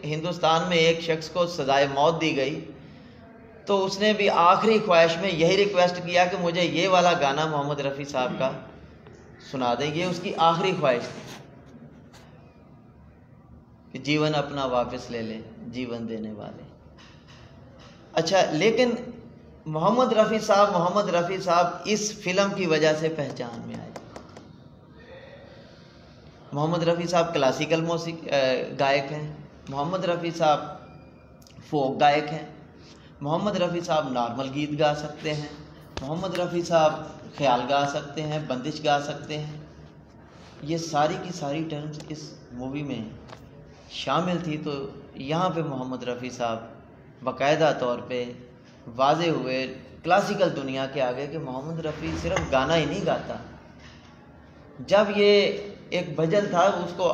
हिंदुस्तान में एक शख्स को सजाए मौत दी गई तो उसने भी आखिरी ख्वाहिश में यही रिक्वेस्ट किया कि मुझे ये वाला गाना मोहम्मद रफ़ी साहब का सुना दें। ये उसकी आखिरी ख्वाहिश थी कि जीवन अपना वापस ले ले जीवन देने वाले। अच्छा, लेकिन मोहम्मद रफ़ी साहब इस फिल्म की वजह से पहचान में आए। मोहम्मद रफ़ी साहब क्लासिकल गायक हैं, मोहम्मद रफ़ी साहब फोक गायक हैं, मोहम्मद रफ़ी साहब नॉर्मल गीत गा सकते हैं, मोहम्मद रफ़ी साहब ख्याल गा सकते हैं, बंदिश गा सकते हैं। ये सारी की सारी टर्म्स इस मूवी में शामिल थी। तो यहाँ पे मोहम्मद रफ़ी साहब बाकायदा तौर पे वाजे हुए क्लासिकल दुनिया के आगे कि मोहम्मद रफ़ी सिर्फ गाना ही नहीं गाता। जब ये एक भजन था उसको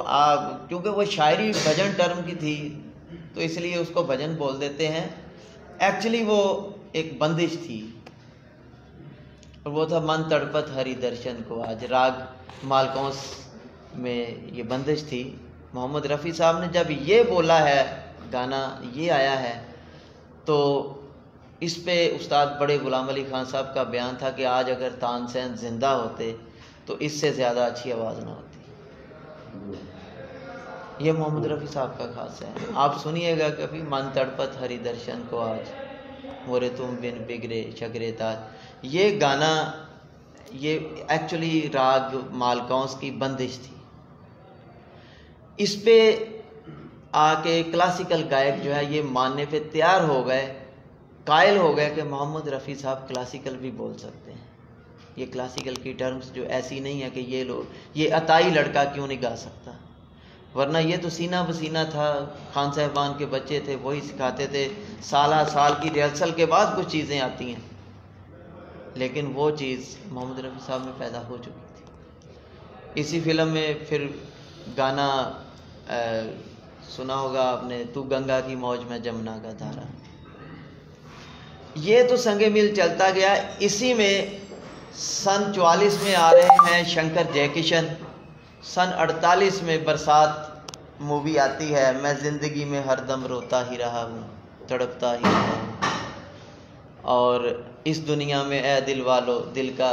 क्योंकि वो शायरी भजन टर्म की थी तो इसलिए उसको भजन बोल देते हैं। एक्चुअली वो एक बंदिश थी और वो था मन तड़पत हरि दर्शन को आज, राग मालकौंस में ये बंदिश थी। मोहम्मद रफ़ी साहब ने जब ये बोला है, गाना ये आया है, तो इस पे उस्ताद बड़े गुलाम अली खान साहब का बयान था कि आज अगर तानसेन जिंदा होते तो इससे ज़्यादा अच्छी आवाज़ ना होती। ये मोहम्मद रफ़ी साहब का खास है। आप सुनिएगा कभी, मन तड़पत हरि दर्शन को आज, मोरे तुम बिन बिगड़े शकरे ताज। ये गाना ये एक्चुअली राग मालकौंस की बंदिश थी। इस पे आके क्लासिकल गायक जो है ये मानने पे तैयार हो गए, कायल हो गए कि मोहम्मद रफ़ी साहब क्लासिकल भी बोल सकते हैं। ये क्लासिकल की टर्म्स जो ऐसी नहीं है कि ये अताई लड़का क्यों नहीं गा सकता, वरना ये तो सीना बसीना था, खान साहबान के बच्चे थे, वही सिखाते थे। साल की रिहर्सल के बाद कुछ चीज़ें आती हैं, लेकिन वो चीज़ मोहम्मद रफ़ी साहब में पैदा हो चुकी थी। इसी फिल्म में फिर गाना सुना होगा आपने, तू गंगा की मौज में जमुना का धारा। ये तो संगे मिल चलता गया। इसी में सन 44 में आ रहे हैं शंकर जयकिशन, सन 48 में बरसात मूवी आती है, मैं ज़िंदगी में हरदम रोता ही रहा हूँ, तड़पता ही रहा हूँ, और इस दुनिया में ए दिल वालो दिल का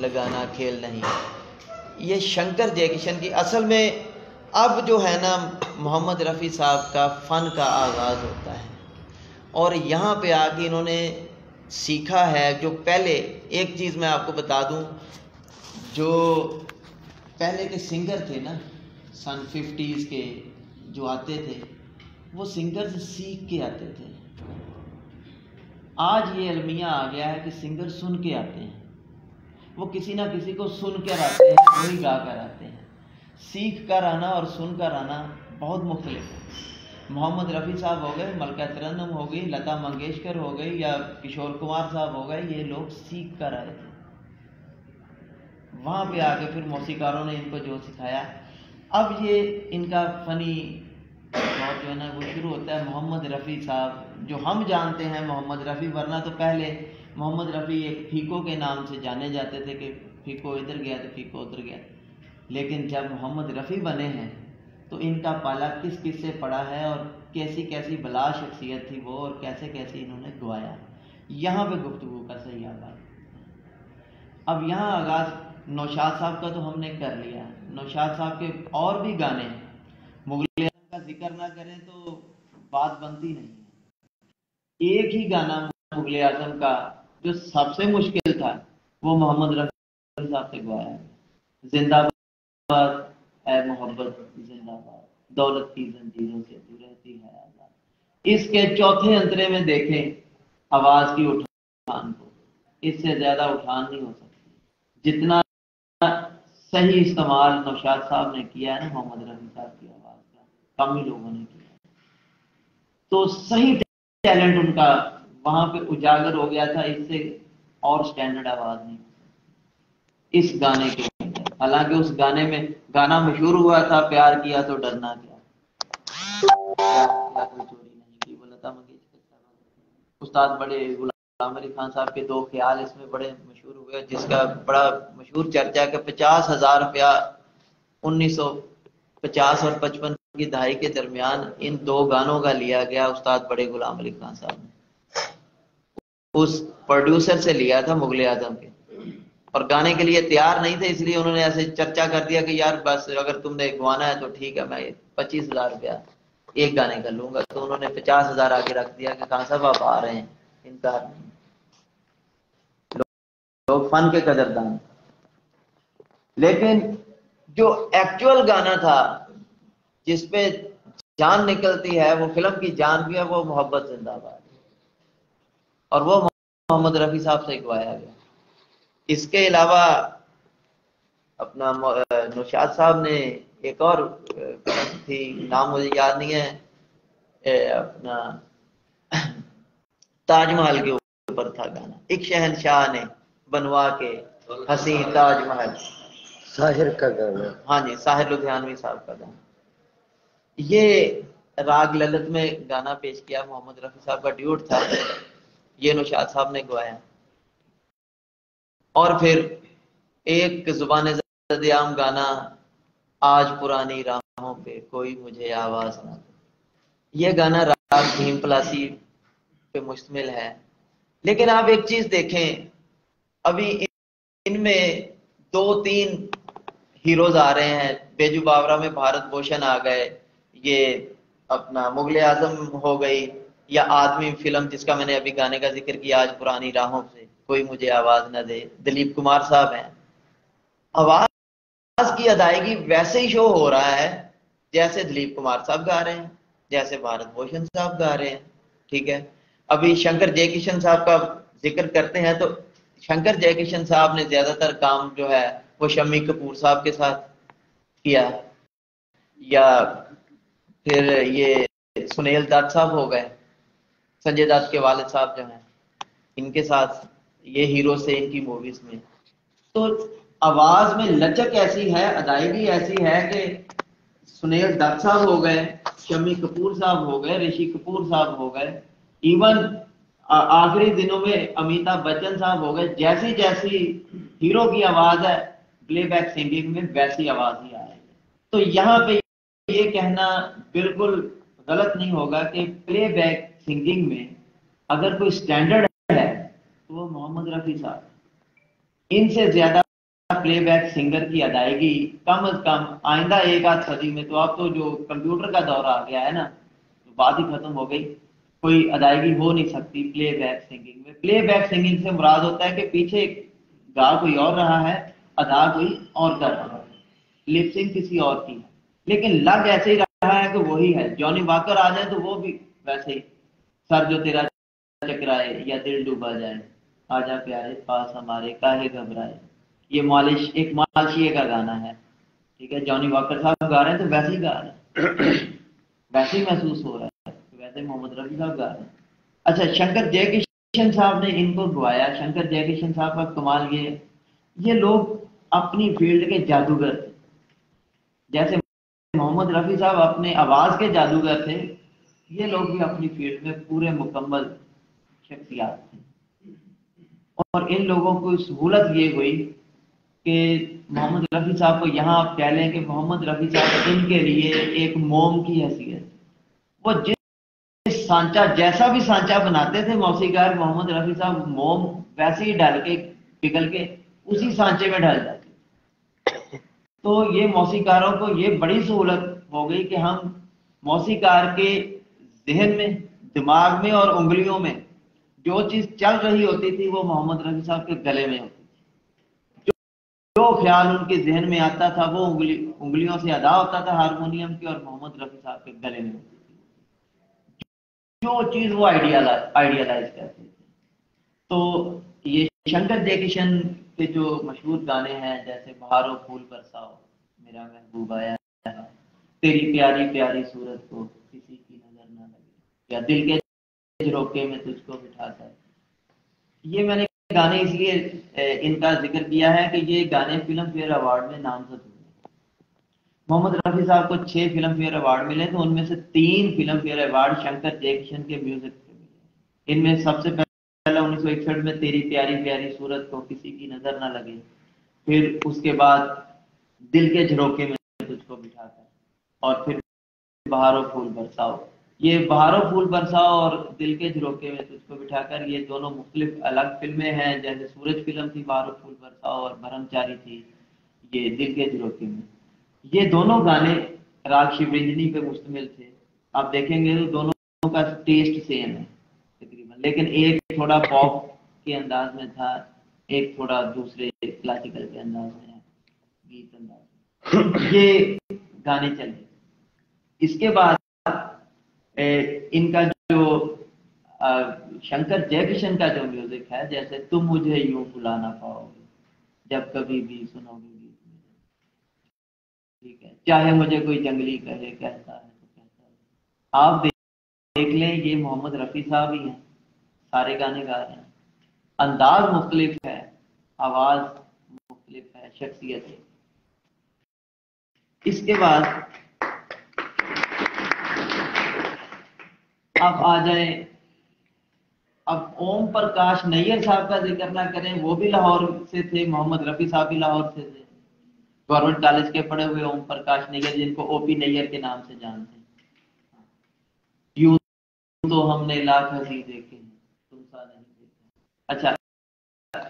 लगाना खेल नहीं। ये शंकर जयकिशन की असल में अब जो है ना मोहम्मद रफ़ी साहब का फ़न का आगाज़ होता है और यहाँ पे आके इन्होंने सीखा है। जो पहले एक चीज़ मैं आपको बता दूं, जो पहले के सिंगर थे ना सन 50s के जो आते थे, वो सिंगर से सीख के आते थे। आज ये अलमिया आ गया है कि सिंगर सुन के आते हैं, वो किसी ना किसी को सुन कर आते हैं, वही गा कर आते हैं। सीख कर आना और सुन कर आना बहुत मुख्तलिफ है। मोहम्मद रफ़ी साहब हो गए, मलका तरन्नुम हो गई, लता मंगेशकर हो गई या किशोर कुमार साहब हो गए, ये लोग सीख कर आए थे। वहाँ पे आके फिर मौसीकारों ने इनको जो सिखाया, अब ये इनका फ़नी दौर जो है ना वो शुरू होता है। मोहम्मद रफ़ी साहब जो हम जानते हैं मोहम्मद रफ़ी, वरना तो पहले मोहम्मद रफ़ी एक फीको के नाम से जाने जाते थे कि फीको इधर गया तो फीको उधर गया। लेकिन जब मोहम्मद रफ़ी बने हैं तो इनका पाला किस किस से पड़ा है और कैसी कैसी बला शख्सियत थी वो, और कैसे कैसे इन्होंने गवाया। यहाँ पे गुफ्तगू का सही आगाज़। अब यहाँ आगाज़ नौशाद साहब का तो हमने कर लिया। नौशाद साहब के और भी गाने, मुगल आज़म का जिक्र ना करें तो बात बनती नहीं है। एक ही गाना मुगल आज़म का जो सबसे मुश्किल था वो मोहम्मद रफ़ी साहब से गवाया है, जिंदाबाद है मोहब्बत जिंदाबाद, दौलत की जंजीरों से तू रहती है आजाद। इसके चौथे अंतरे में देखें आवाज की उठान को, इससे ज्यादा उठान नहीं हो सकती जितना सही इस्तेमाल नौशाद साहब ने किया है ना मोहम्मद रफ़ी साहब की आवाज का, कम ही लोगों ने किया। तो सही टैलेंट उनका वहां पे उजागर हो गया था। इससे और स्टैंडर्ड आवाज नहीं इस गाने के। हालांकि उस गाने में गाना मशहूर हुआ था, प्यार किया तो डरना क्या, कोई चोरी नहीं की, वो लता मंगेशकर साहब। उस्ताद बड़े गुलाम अली खान साहब के दो ख्याल इसमें बड़े मशहूर हुए, जिसका बड़ा मशहूर चर्चा है कि 50,000 रुपया 1950 और 55 की दहाई के दरमियान इन दो गानों का लिया गया उस्ताद बड़े गुलाम अली खान साहब ने, उस प्रोड्यूसर से लिया था मुगले आजम के, और गाने के लिए तैयार नहीं थे, इसलिए उन्होंने ऐसे चर्चा कर दिया कि यार बस अगर तुमने गवाना है तो ठीक है, मैं 25,000 रुपया एक गाने का लूंगा। तो उन्होंने 50,000 आगे रख दिया कि खान साहब आप आ रहे हैं, इनकार नहीं। लोग फन के कदरदान। लेकिन जो एक्चुअल गाना था जिसपे जान निकलती है, वो फिल्म की जान भी है, वो मोहब्बत जिंदाबाद, और वो मोहम्मद रफी साहब से गवाया गया। इसके अलावा अपना नौशाद साहब ने एक और फिल्म थी, नाम मुझे याद नहीं है, अपना ताजमहल के ऊपर था गाना, एक शहनशाह ने बनवा के हसी ताजमहल, साहिर का गाना। हाँ जी, साहिर लुधियानवी साहब का गाना। ये राग ललित में गाना पेश किया, मोहम्मद रफी साहब का ड्यूट था, ये नौशाद साहब ने गवाया। और फिर एक जुबान ज़द-ए-आम गाना, आज पुरानी राहों पे कोई मुझे आवाज ना दे, ये गाना राग भीम पलासी पे मुश्तमिल है। लेकिन आप एक चीज देखें, अभी इनमें 2-3 हीरोज आ रहे हैं, बेजू बावरा में भारत भूषण आ गए, ये अपना मुगले आजम हो गई, या आदमी फिल्म जिसका मैंने अभी गाने का जिक्र किया, आज पुरानी राहों से कोई मुझे आवाज न दे, दिलीप कुमार साहब हैं। आवाज की अदायगी वैसे ही शो हो रहा है जैसे दिलीप कुमार साहब गा रहे हैं, जैसे भारत भूषण साहब गा रहे हैं। ठीक है, अभी शंकर जयकिशन साहब का जिक्र करते हैं तो शंकर जयकिशन साहब ने ज्यादातर काम जो है वो शम्मी कपूर साहब के साथ किया, या फिर ये सुनील दत्त साहब हो गए, संजय दत्त के वालिद साहब जो हैं, इनके साथ ये हीरो से इनकी मूवीज में। तो आवाज में लचक ऐसी है, अदायगी ऐसी है कि सुनील दत्त साहब हो गए, शम्मी कपूर साहब हो गए, ऋषि कपूर साहब हो गए, इवन आखिरी दिनों में अमिताभ बच्चन साहब हो गए। जैसी जैसी हीरो की आवाज है प्लेबैक सिंगिंग में, वैसी आवाज ही आ रही है। तो यहाँ पे ये कहना बिल्कुल गलत नहीं होगा कि प्लेबैक सिंगिंग में अगर कोई स्टैंडर्ड है तो वो मोहम्मद रफी साहब, इनसे ज्यादा प्लेबैक सिंगर की अदायगी कम से कम आइंदा एक आध सदी में, तो अब तो जो कंप्यूटर का दौर आ गया है ना, तो बात ही खत्म हो गई, कोई अदायगी हो नहीं सकती प्लेबैक सिंगिंग में। प्लेबैक सिंगिंग से मुराद होता है कि पीछे गा कोई और रहा है, अदा कोई और कर रहा है, लिपसिंग किसी और की है, लेकिन लग ऐसे ही रहा है कि वही है। जॉनी वॉकर आ जाए तो वो भी वैसे ही, सर जो तेरा चकराए या दिल डूबा जाए, आजा प्यारे पास हमारे काहे घबराए, ये मालिश एक मालशिए का गाना है। ठीक है, जॉनी वॉकर साहब गा रहे हैं तो वैसे ही गा रहे हैं, वैसे ही महसूस हो रहा है, वैसे मोहम्मद रफी साहब गा रहे हैं। अच्छा, शंकर जयकिशन साहब ने इनको गवाया। शंकर जयकिशन साहब का कमाल ये लोग अपनी फील्ड के जादूगर थे, जैसे मोहम्मद रफी साहब अपने आवाज के जादूगर थे, ये लोग भी अपनी फील्ड में पूरे मुकम्मल शख्सियात थे। और इन लोगों को सहूलत ये हुई कि मोहम्मद रफी साहब को, यहाँ आप कह लें कि मोहम्मद रफी साहब इनके लिए एक मोम की हैसियत, वो जिस सांचा, जैसा भी सांचा बनाते थे मौसीकार मोहम्मद रफी साहब, मोम वैसे ही डाल के पिघल के उसी सांचे में डाल जाते। तो ये मौसीकारों को ये बड़ी सहूलत हो गई कि हम मौसीकार के जहन में, दिमाग में और उंगलियों में जो चीज चल रही होती थी वो मोहम्मद रफी साहब के गले में होती थी। जो ख्याल उनके जहन में आता था वो उंगलियों से अदा होता था हारमोनियम की, और मोहम्मद रफी साहब के गले में होती थी जो चीज वो आइडियलाइज करते थे। तो ये शंकर जयकिशन के जो मशहूर गाने हैं, जैसे बहारो फूल बरसाओ, मेरा महबूब आया है, तेरी प्यारी प्यारी सूरत को किसी की नजर ना लगे, या दिल के झरोके में तुझको बिठाता है, ये मैंने गाने इसलिए इनका जिक्र किया है कि ये गाने फिल्म फेयर अवार्ड में नामजद हुए। मोहम्मद रफी साहब को 6 फिल्म फेयर अवार्ड मिले, तो उनमें से 3 film fair award Shankar Jaikishan के म्यूजिक से मिले। इनमें सबसे पहला 1961 में तेरी प्यारी प्यारी सूरत को किसी की नजर ना लगे, फिर उसके बाद दिल के झरोके में तुझको बिठाता है, और फिर बहारो फूल बरसाओ। ये बहारो फूल बरसाओ और दिल के झरोखे में तुझको बिठाकर, ये दोनों मुख्तलिफ अलग फिल्में हैं। जैसे सूरज फिल्म थी बहारो फूल बरसाओ, और ब्रह्मचारी थी ये दिल के झरोखे में। ये दोनों गाने राग शिवरंजनी पे मुश्तमिल थे। आप देखेंगे तो दोनों का टेस्ट सेम है तकरीबन, लेकिन एक थोड़ा पॉप के अंदाज में था, एक थोड़ा दूसरे क्लासिकल के अंदाज में है, गीत अंदाज में। ये गाने चले। इसके बाद इनका जो शंकर जयकिशन का जो म्यूजिक है, जैसे तुम मुझे यूं भुला ना पाओगे जब कभी भी सुनोगे गीत मेरे, ठीक है, चाहे मुझे कोई जंगली कहे कहता है तो कहता है। आप देख लें, ये मोहम्मद रफी साहब ही हैं, सारे गाने गा रहे हैं। अंदाज मुख्तलिफ है, आवाज मुख्तलिफ है, शख्सियत है। इसके बाद अब आ जाए, अब ओम प्रकाश नैयर साहब का जिक्र ना करें, वो भी लाहौर से थे, मोहम्मद रफी साहब भी लाहौर से थे, गवर्नमेंट कॉलेज के पढ़े हुए ओम प्रकाश नैयर, जिनको ओपी नैयर के नाम से जानते हैं। यूं तो हमने लाख हंसी देखे हैं, तुम सा नहीं देखा। अच्छा,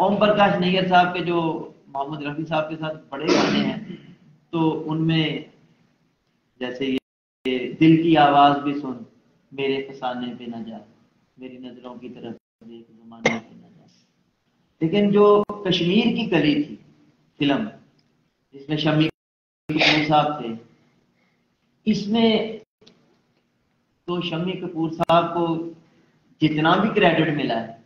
ओम प्रकाश नैयर साहब के जो मोहम्मद रफी साहब के साथ बड़े गाने हैं, तो उनमें जैसे ये दिल की आवाज भी सुन, मेरे फसाने पे न जा, मेरी नजरों की तरफ देख, जमाने पे न जा। लेकिन जो कश्मीर की कली थी फिल्म, जिसमें शम्मी कपूर साहब थे, इसमें तो शम्मी कपूर साहब को जितना भी क्रेडिट मिला है,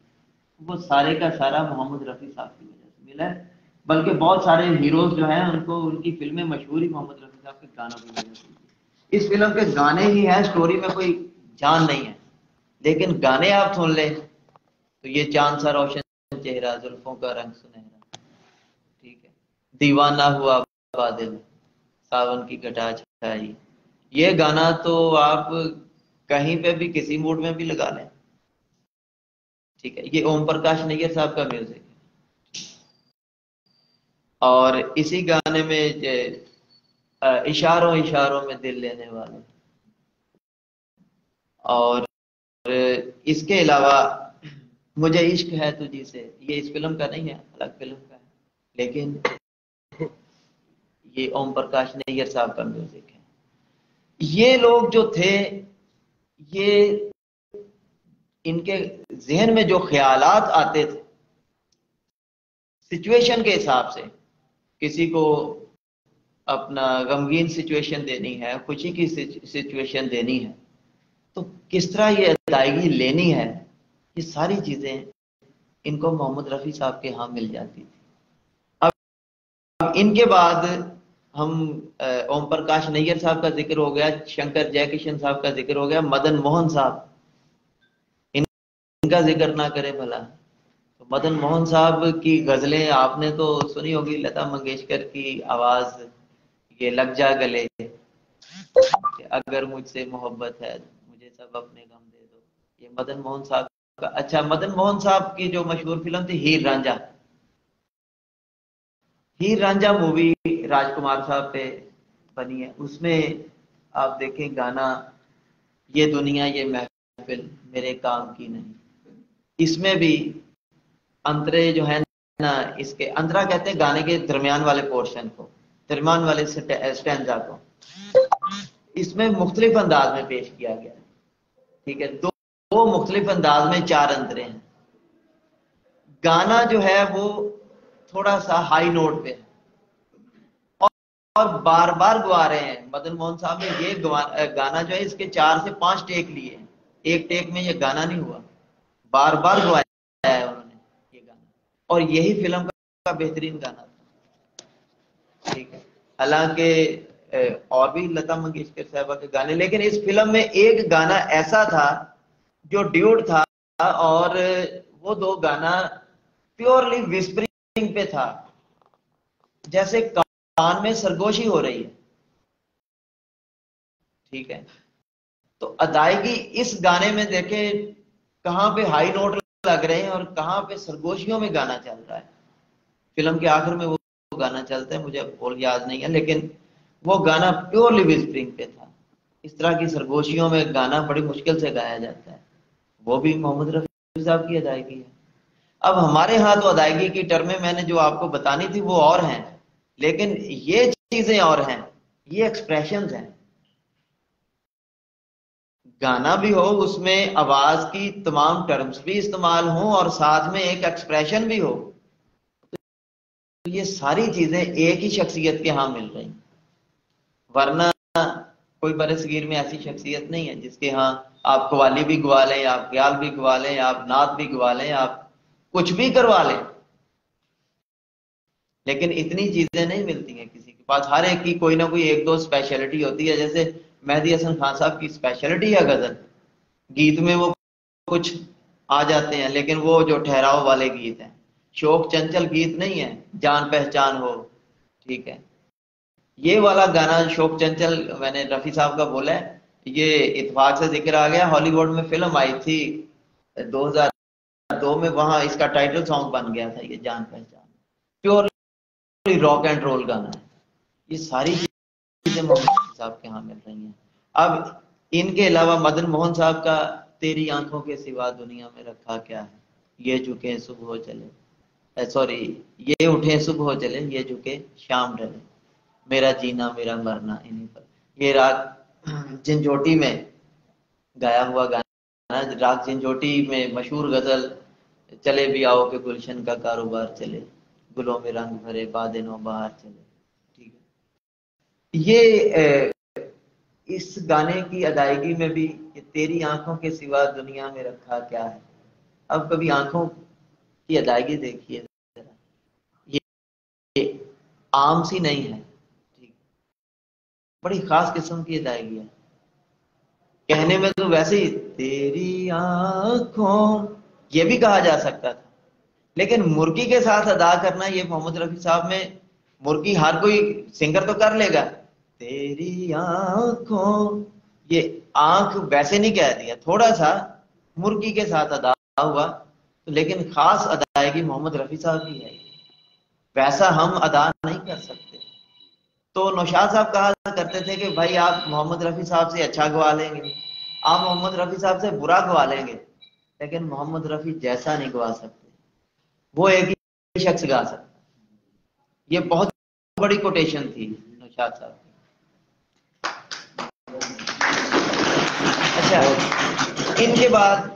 वो सारे का सारा मोहम्मद रफी साहब की वजह से मिला है। बल्कि बहुत सारे हीरोज जो हैं, उनको उनकी फिल्में मशहूर ही मोहम्मद रफी साहब के गानों की वजह से। इस फिल्म के गाने ही हैं, स्टोरी में कोई जान नहीं है, लेकिन गाने आप सुन ले तो ये चांद सा रोशन चेहरा, जुल्फों का रंग सुनहरा, ठीक है, दीवाना हुआ बादल, सावन की घटा छाई, ये गाना तो आप कहीं पे भी किसी मूड में भी लगा लें, ठीक है। ये ओम प्रकाश नैयर साहब का म्यूजिक है। और इसी गाने में इशारों इशारों में दिल लेने वाले, और इसके अलावा मुझे इश्क है तुझी से, ये इस फिल्म का नहीं है, अलग फिल्म का है, लेकिन ये ओम प्रकाश नैयर साहब का म्यूजिक है। ये लोग जो थे, ये इनके जहन में जो ख्यालात आते थे सिचुएशन के हिसाब से, किसी को अपना गमगीन सिचुएशन देनी है, खुशी की सिचुएशन देनी है, तो किस तरह ये अदायगी लेनी है, ये सारी चीजें इनको मोहम्मद रफी साहब के यहाँ मिल जाती थी। अब इनके बाद हम ओम प्रकाश नैयर साहब का जिक्र हो गया, शंकर जयकिशन साहब का जिक्र हो गया, मदन मोहन साहब, इनका जिक्र ना करें भला। तो मदन मोहन साहब की गजलें आपने तो सुनी होगी, लता मंगेशकर की आवाज, ये लग जा गले, अगर मुझसे मोहब्बत है मुझे सब अपने गम दे दो, ये मदन मोहन साहब का। अच्छा, मदन मोहन साहब की जो मशहूर फिल्म थी हीर रांझा, हीर रांझा मूवी राजकुमार साहब पे बनी है, उसमें आप देखें गाना, ये दुनिया ये महफिल मेरे काम की नहीं, इसमें भी अंतरे जो है ना, इसके अंतरा कहते हैं गाने के दरमियान वाले पोर्शन को, दरमियान वाले स्टैंजा को, इसमें मुख्तलिफ अंदाज में पेश किया गया है, ठीक है। दो मुख्तलिफ अंदाज में चार अंतरे हैं। गाना जो है वो थोड़ा सा हाई नोट पे है, और बार बार गवा रहे हैं मदन मोहन साहब ने। ये गाना जो है, इसके 4 से 5 टेक लिए, एक टेक में ये गाना नहीं हुआ, बार बार गवाया है उन्होंने ये गाना, और यही फिल्म का बेहतरीन गाना था, ठीक है। हालांकि और भी लता मंगेशकर साहबा के गाने, लेकिन इस फिल्म में एक गाना ऐसा था जो ड्यूट था, और वो दो गाना प्योरली विस्परिंग पे था, जैसे कान में सरगोशी हो रही है, ठीक है। तो अदायगी इस गाने में देखे, कहां पे हाई नोट लग रहे हैं और कहां पे सरगोशियों में गाना चल रहा है। फिल्म के आखिर में वो गाना चलता है, मुझे बोल याद नहीं है, लेकिन वो गाना प्योरली विस्परिंग पे था। इस तरह की सरगोशियों में गाना बड़ी मुश्किल से गाया जाता है, वो भी मोहम्मद रफी साहब की अदायगी है। अब हमारे यहाँ तो अदायगी की टर्में मैंने जो आपको बतानी थी वो और हैं, लेकिन ये चीजें और हैं, ये एक्सप्रेशंस हैं। गाना भी हो, उसमें आवाज की तमाम टर्म्स भी इस्तेमाल हों और साथ में एक एक्सप्रेशन भी हो, तो ये सारी चीजें एक ही शख्सियत के यहाँ मिल रही। वरना कोई बरसगीर में ऐसी शख्सियत नहीं है जिसके यहाँ आप कव्वाली भी गवा लें, आप ख्याल भी गवा लें, आप नात भी गवा लें, आप कुछ भी करवा लें, लेकिन इतनी चीजें नहीं मिलती हैं किसी के पास। हर एक की कोई ना कोई एक दो स्पेशलिटी होती है। जैसे मेहदी हसन खान साहब की स्पेशलिटी है गजल, गीत में वो कुछ आ जाते हैं, लेकिन वो जो ठहराव वाले गीत हैं, शोक चंचल गीत नहीं है, जान पहचान हो, ठीक है। ये वाला गाना शोक चंचल मैंने रफी साहब का बोला है, ये इत्तेफाक से जिक्र आ गया, हॉलीवुड में फिल्म आई थी 2002 में, वहां इसका टाइटल सॉन्ग बन गया था ये जान पहचान। प्योरली रॉक एंड रोल गाना है। ये सारी चीजें मोहम्मद साहब के यहाँ मिल रही हैं। अब इनके अलावा मदन मोहन साहब का तेरी आंखों के सिवा दुनिया में रखा क्या है, ये झुके सुबह हो चले, सॉरी, ये उठे सुबह हो चले, ये झुके शाम ढले, मेरा जीना मेरा मरना इन्हीं पर। ये राग झंझोटी में गाया हुआ गाना, राग झंझोटी में मशहूर गजल, चले भी आओ के गुलशन का कारोबार चले, गुलों में रंग भरे बादे नो बाहर चले, ठीक है। ये इस गाने की अदायगी में भी कि तेरी आंखों के सिवा दुनिया में रखा क्या है। अब कभी आंखों की अदायगी देखिए जरा, ये आम सी नहीं है, ठीक, बड़ी खास किस्म की अदायगी है। कहने में तो वैसे ही तेरी आंखों ये भी कहा जा सकता था, लेकिन मुर्गी के साथ अदा करना, ये मोहम्मद रफी साहब में मुर्गी हर कोई सिंगर तो कर लेगा, तेरी आंखों, ये आंख वैसे नहीं कह दिया, थोड़ा सा मुर्गी के साथ अदा हुआ, तो लेकिन खास अदायगी मोहम्मद रफी साहब की है, वैसा हम अदा नहीं कर सकते। तो नौशाद साहब कहा करते थे कि भाई आप मोहम्मद रफी साहब से अच्छा गवा लेंगे, आप मोहम्मद रफी साहब से बुरा गवा लेंगे, लेकिन मोहम्मद रफी जैसा नहीं गवा सकते, वो एक ही शख्स गा सकता। ये बहुत बड़ी कोटेशन थी नौशाद साहब की। अच्छा, इनके बाद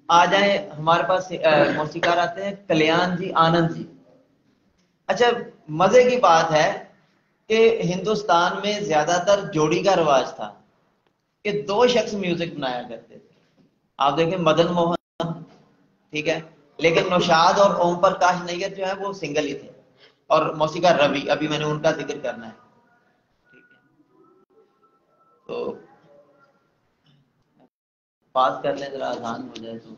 आ जाए हमारे पास मौसीकार आते हैं कल्याण जी, आनंद जी। अच्छा, मजे की बात है कि हिंदुस्तान में ज्यादातर जोड़ी का रिवाज था कि दो शख्स म्यूजिक बनाया करते थे। आप देखें मदन मोहन, ठीक है, लेकिन नौशाद और ओम प्रकाश नैयर जो है वो सिंगल ही थे, और मौसीकार रवि, अभी मैंने उनका जिक्र करना है, ठीक है। तो पास कर लें जरा, आसान हो जाए तो।